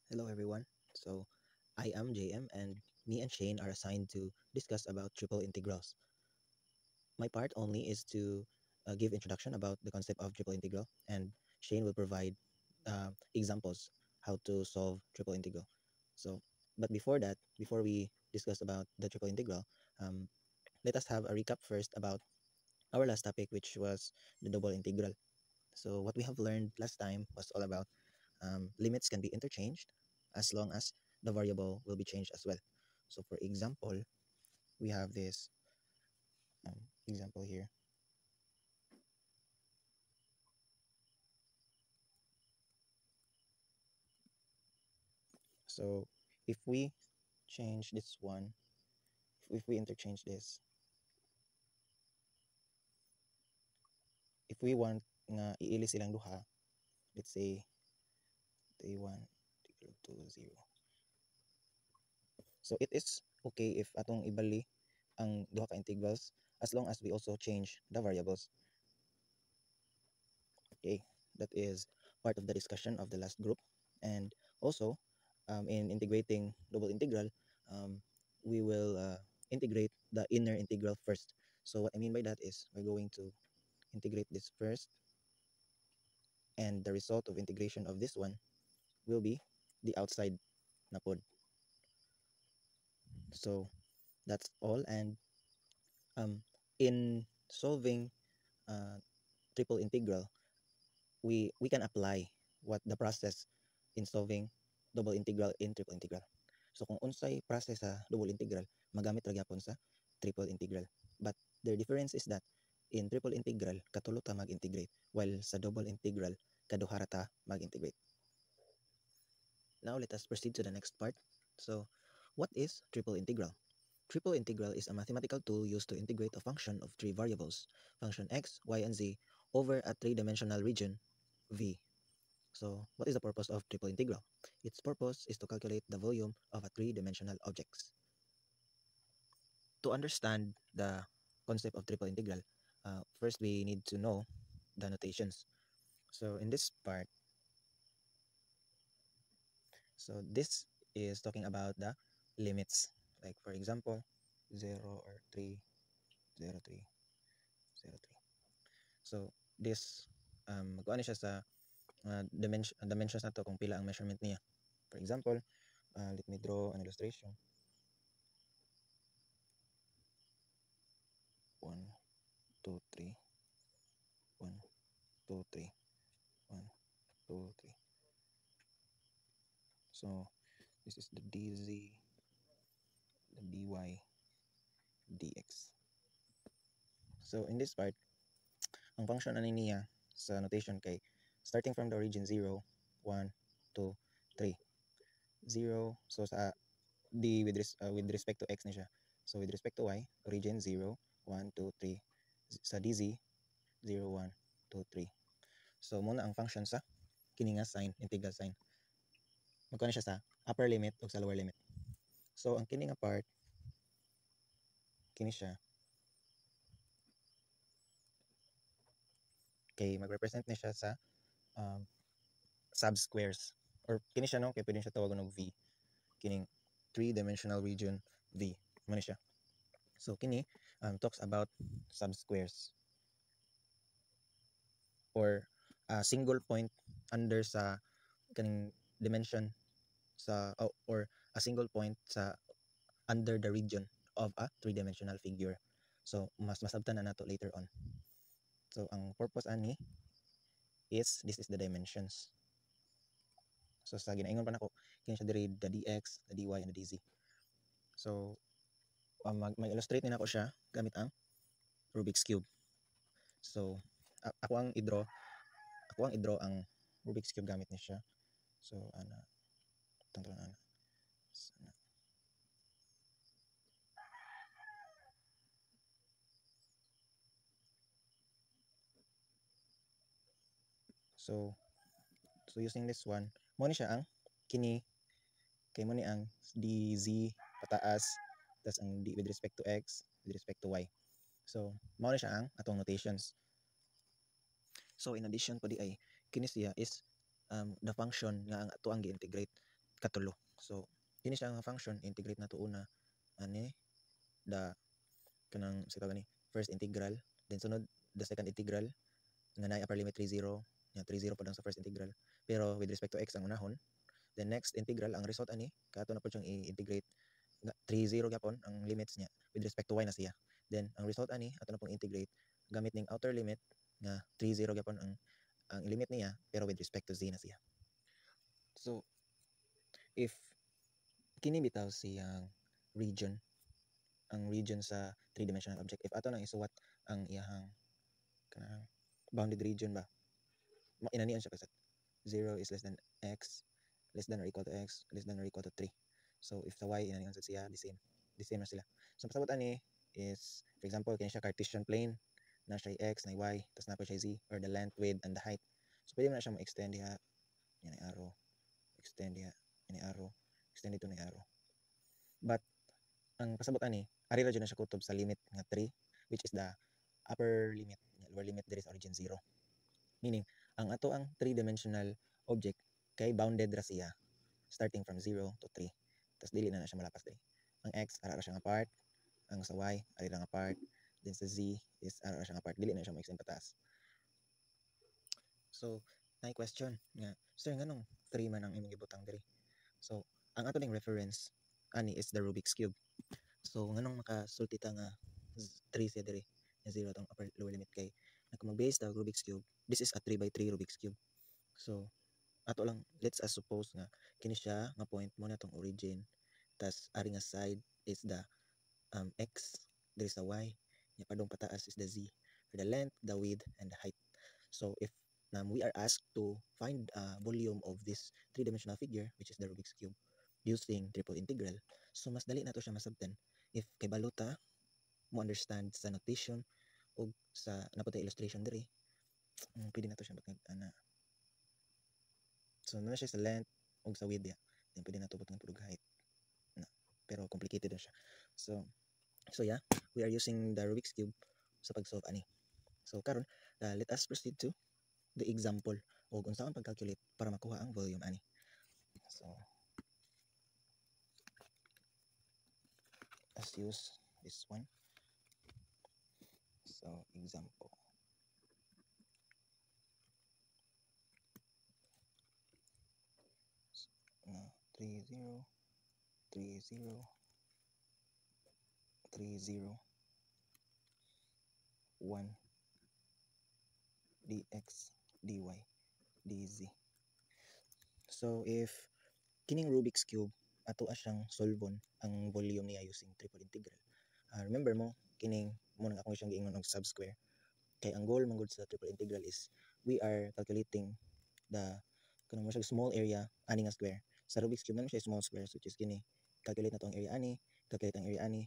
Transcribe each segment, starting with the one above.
Hello everyone. So I am JM and me and Shane are assigned to discuss about triple integrals. My part only is to give introduction about the concept of triple integral and Shane will provide examples how to solve triple integral. So but before that, before we discuss about the triple integral, um, let us have a recap first about our last topic, which was the double integral. So what we have learned last time was all about limits can be interchanged as long as the variable will be changed as well. So for example, we have this example here. So if we change this one, if we interchange this, if we want nga iili silang duha, let's say they want equal to 0. So it is okay if atong ibali ang duha ka integrals as long as we also change the variables. Okay, that is part of the discussion of the last group. And also, in integrating double integral, um, we will integrate the inner integral first. So what I mean by that is we're going to integrate this first, and the result of integration of this one will be the outside na pod. So that's all. And in solving uh, triple integral, we can apply what the process in solving double integral in triple integral. So kung unsay process sa double integral, magamit ra gyapon sa triple integral. But the difference is that in triple integral, katulo ta mag-integrate, while sa double integral, kaduha ra ta mag-integrate. Now let us proceed to the next part. So what is triple integral? Triple integral is a mathematical tool used to integrate a function of three variables, function x, y, and z, over a three-dimensional region, V. So, what is the purpose of triple integral? Its purpose is to calculate the volume of a three-dimensional objects. To understand the concept of triple integral, first we need to know the notations. So, in this part, so this is talking about the limits. Like for example, 0 or 3, 0, 3, 0, 3. So, this magkuha siya sa dimensions na to kung pila ang measurement niya. For example, let me draw an illustration. 1, 2, 3, 1, 2, 3, 1, 2, 3. So this is the dz, the dy, dx. So in this part, ang function ani niya sa notation kay starting from the origin 0, 1, 2, 3. 0, so sa d with respect to x ni siya. So with respect to y, origin 0, 1, 2, 3. Sa dz, 0, 1, 2, 3. So muna ang function sa kini nga sign, integral sign. Magkano siya sa upper limit o sa lower limit. So ang kini nga part, kini siya kay mag-represent ni siya sa um, subsquares or kini siya no kay pwede siya tawagon og V, kining three-dimensional region V mo ni siya. So kini talks about subsquares or a single point under sa kaning dimension sa or a single point sa under the region of a three-dimensional figure. So mas masabtan na nato later on. So ang purpose ani is this is the dimensions. So sa ginaingon pa nako kini siya diri the dx, the dy, and the dz. So mag-illustrate ni nako siya gamit ang Rubik's cube. So ako ang i-draw ang Rubik's cube gamit ni siya. So ana tangtalan ana. So using this one, mo ni siya ang kini kay mo ni ang dz pataas tas ang d with respect to x with respect to y. So mao ni siya ang atong notations. So in addition po di ay kini siya is the function nga ang ato ang gi-integrate. katulo. So kini siya nga function integrate nato una ani the kanang sa tawag ni first integral, then sunod the second integral nga naay upper limit 30 nya 30 pa lang sa first integral pero with respect to x ang unahon. Then next integral ang result ani kato na po siyang i-integrate nga 30 gyapon ang limits niya with respect to y na siya. Then ang result ani ato na pong integrate gamit ning outer limit nga 30 gyapon ang limit niya pero with respect to z na siya. So if kini bitaw siyang region, ang region sa three-dimensional object, if ato nang isuwat ang iyahang kanang bounded region ba, inanian siya kasi 0 is less than x, less than or equal to x, less than or equal to 3. So if sa y inanian sa siya, the same na sila. So pasabot ani is, for example, kini siya Cartesian plane, na siya x, na y, tapos na po siya z, or the length, width, and the height. So pwede mo na siya ma-extend diha, yan ay arrow, extend diha, yan ay arrow, extend dito na arrow. But ang pasabot ani, ari ra jud na siya kutob sa limit nga 3, which is the upper limit, lower limit there is origin 0. Meaning, ang ato ang three-dimensional object kay bounded ra siya starting from 0 to 3. Tapos dili na siya malapas diri. Ang x ara ra siya nga part, ang sa y ari ra nga part, then sa z is ara ra siya nga part, dili na siya ma-extend pataas. So, nay question nga, sir nganong 3 man ang imong gibutang diri? So, ang ato ning reference ani is the Rubik's cube. So nganong makasulti ta nga 3 siya diri, nga 0 tong upper lower limit kay kung mag-base ta Rubik's cube, this is a 3 by 3 Rubik's cube. So ato lang, let's suppose nga kini siya nga point mo na tong origin, tas ari nga side is the x, there is the y, nya padong pataas is the z, for the length, the width, and the height. So if we are asked to find volume of this three-dimensional figure, which is the Rubik's cube, using triple integral, so mas dali na to siya masabtan if kay balota mo understand sa notation o sa naputay illustration diri. Pwede na to siya ana. So na siya sa length o sa width ya. Then pwede na to butang pulog height na. Pero complicated na siya. So yeah, we are using the Rubik's cube sa pag-solve ani. So karon let us proceed to the example o kung saan pag-calculate para makuha ang volume ani. So let's use this one. So example. So, 30 30 30 1 dx dy dz. So if kining Rubik's cube ato siyang solvon ang volume niya using triple integral. Remember mo kining mo nang ako siyang giingon og subsquare. Kay ang goal man gud sa triple integral is we are calculating the kanang mo siya small area ani nga square. Sa Rubik's cube naman siya small squares, which is kini calculate na to ang area ani, calculate ang area ani,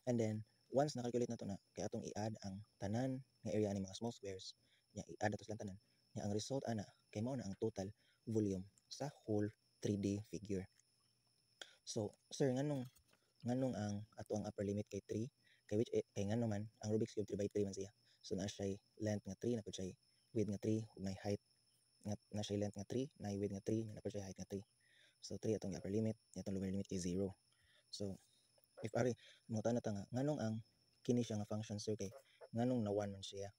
and then once na-calculate na to na, kay atong i-add ang tanan nga area ani mga small squares, nya i-add na to silang tanan, nya ang result ana kay mao na ang total volume sa whole 3D figure. So sir nganong ang ato ang upper limit kay 3, kay which kay ngano man ang Rubik's cube 3 by 3 man siya. So na siya length nga 3, na pud siya width nga 3, ug nay height nga na siya length nga 3, nay width nga 3, na pud siya height nga 3. So 3 atong upper limit, atong lower limit kay 0. So if ari mo ta nga nganong ang kini siya nga function sir kay nganong na 1 man siya.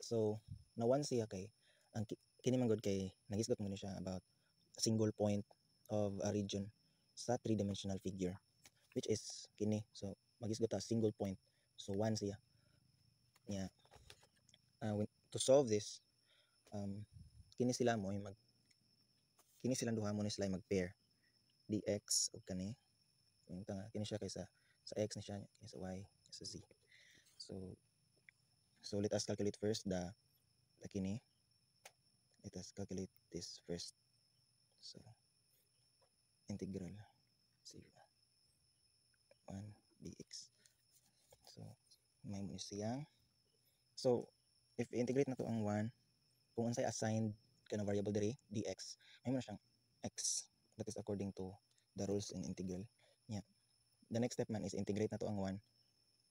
So na 1 siya kay ang kini man gud kay nagisgot mo ni siya about a single point of a region sa three-dimensional figure, which is kini. So magisgot ta single point, so 1 siya. Yeah. To solve this, kini sila mo kini silang duha mo ni sila mag-pair dx ug kani kini siya kay sa x ni siya, kini sa y, sa z. So let us calculate first the kini. Let us calculate this first. So integral 0 1 dx. So may mo siyang, so if integrate na to ang 1, kung unsay assigned kana variable diri dx, may mo na siyang x, that is according to the rules in integral. Yeah. The next step man is integrate na to ang 1,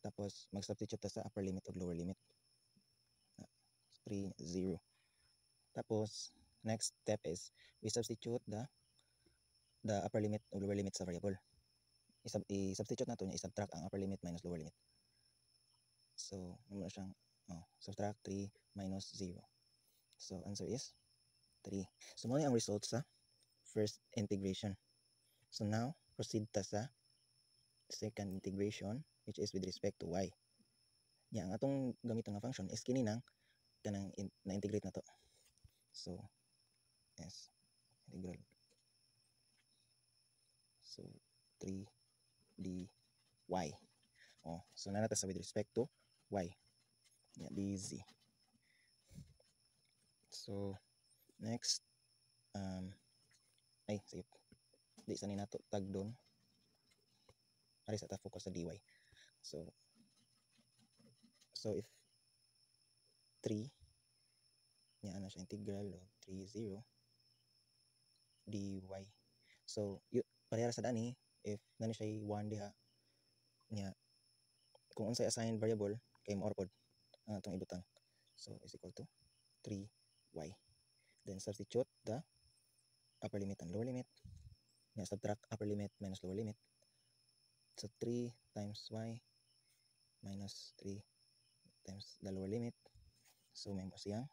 tapos mag-substitute ta sa upper limit ug lower limit. 3 0. Tapos next step is we substitute the the upper limit o lower limit sa variable. I-substitute na to niya, i-subtract ang upper limit minus lower limit. So, ano siyang, subtract 3 minus 0. So, answer is 3. So, muna ang result sa first integration. So, now, proceed ta sa second integration, which is with respect to y. Ang atong gamit nga function is kininang kanang na-integrate na to. So, yes, integral. So, 3 dy. So nanata sa with respect to y. Dz. So, next, sige. Di sa ninato tag doon. Ari sa ta focus sa dy. So if 3 ana siya integral of 3 0 dy. So parehara sa dani if nani siya 1 diha nya kung unsay assigned variable kay mo pod ang atong ibutang. So is equal to 3y. Then substitute the upper limit and lower limit. Subtract upper limit minus lower limit. So 3 times y minus 3 times the lower limit. So may mo siyang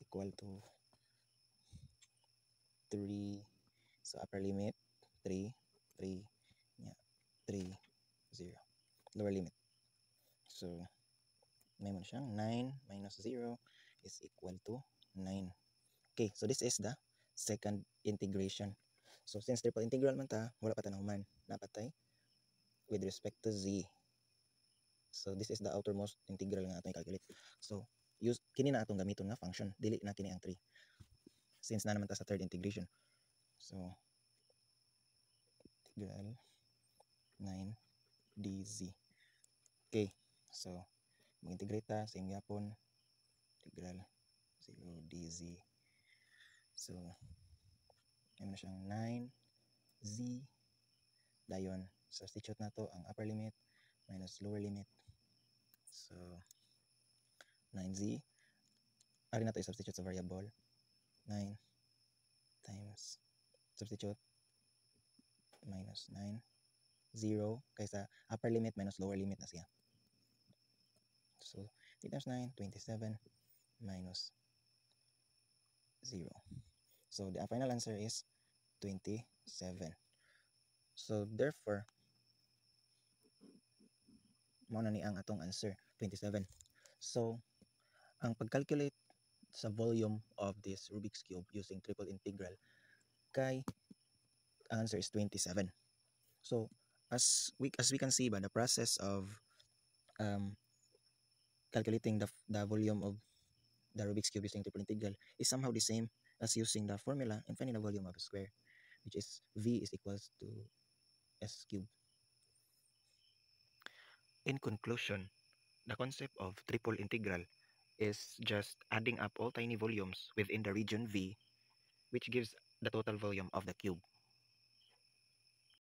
equal to 3. So upper limit 3 3 3 0. Lower limit. So may mo siyang 9 minus 0 is equal to 9. Okay, so this is the second integration. So since triple integral man ta, wala pa tanahuman. Dapat tay with respect to z. So this is the outermost integral nga atong i-calculate. So kini na atong gamiton nga function, dili na kini ang 3. Since na naman ta sa third integration. So integral 9 dz. Okay, so mag-integrate ta same gyapon integral 0 dz. So ano na siyang 9z dayon substitute na to ang upper limit minus lower limit. So 9z ari na to i-substitute sa variable 9 times substitute minus 9 0 kaysa upper limit minus lower limit na siya. So 3 times 9 27 minus 0. So the final answer is 27. So therefore mao na ni ang atong answer 27. So ang pag-calculate sa volume of this Rubik's Cube using triple integral kay answer is 27. So as we can see ba, the process of calculating the volume of the Rubik's Cube using triple integral is somehow the same as using the formula and finding the volume of a square, which is V is equals to S cubed. In conclusion, the concept of triple integral is just adding up all tiny volumes within the region V, which gives the total volume of the cube.